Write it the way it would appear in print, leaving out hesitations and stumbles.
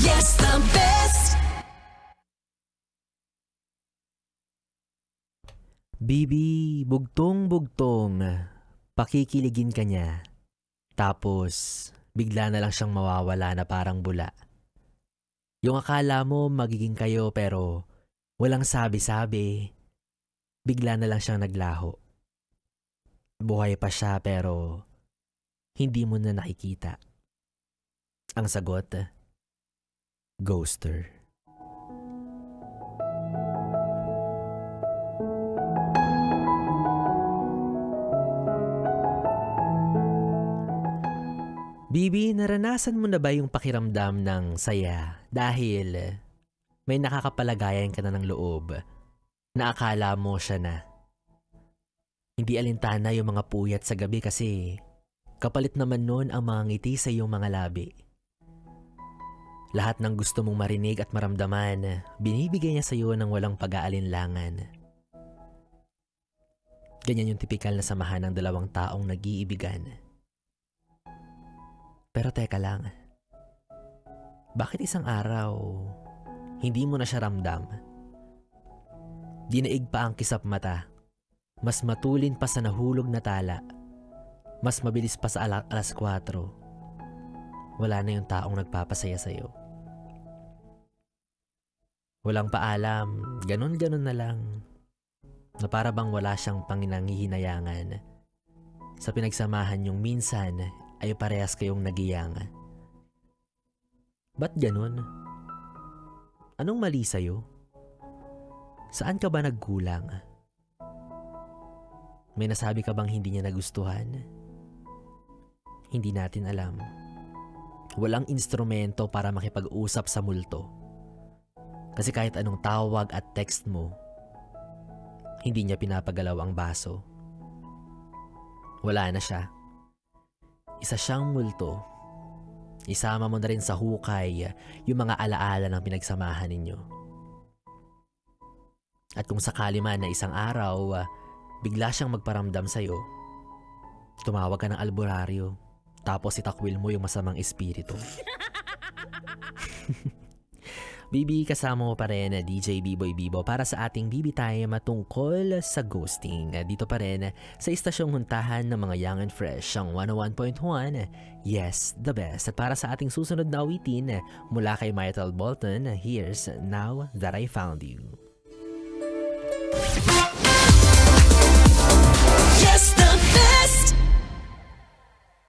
Yes, the best. Bibi, bugtong-bugtong. Pakikiligin ka niya. Tapos, bigla na lang siyang mawawala na parang bula. Yung akala mo magiging kayo pero walang sabi-sabi. Bigla na lang siyang naglaho. Buhay pa siya pero hindi mo na nakikita. Ang sagot, ghoster. Bibi, naranasan mo na ba yung pakiramdam ng saya dahil may nakakapalagayan ka na ng loob na akala mo siya na? Hindi alintana yung mga puyat sa gabi kasi kapalit naman nun ang mga ngiti sa iyong mga labi. Lahat ng gusto mong marinig at maramdaman, binibigay niya sa iyo ng walang pag-aalinlangan. Ganyan yung tipikal na samahan ng dalawang taong nag-iibigan. Pero teka lang, bakit isang araw hindi mo na siya ramdam? Dinaig pa ang kisap mata, mas matulin pa sa nahulog na tala, mas mabilis pa sa alas 4. Wala na yung taong nagpapasaya sa'yo. Walang paalam, ganun-ganun na lang, na para bang wala siyang panginangihinayangan sa pinagsamahan yung minsan ay parehas kayong nagiyang. Ba't ganun? Anong mali sa'yo? Saan ka ba nagkulang? May nasabi ka bang hindi niya nagustuhan? Hindi natin alam. Walang instrumento para makipag-usap sa multo. Kasi kahit anong tawag at text mo, hindi niya pinapagalaw ang baso. Wala na siya. Isa siyang multo. Isama mo na rin sa hukay yung mga alaala ng pinagsamahan ninyo. At kung sakali man na isang araw, bigla siyang magparamdam sa'yo, tumawag ka ng albularyo, tapos itakwil mo yung masamang espiritu. Bibi, kasama mo pa rin DJ B-Boy Bibo para sa ating Bibi Time tungkol sa ghosting. Dito pa rin sa istasyong huntahan ng mga young and fresh, ang 101.1, yes, the best. At para sa ating susunod na awitin mula kay Myrtle Bolton, here's Now That I Found You.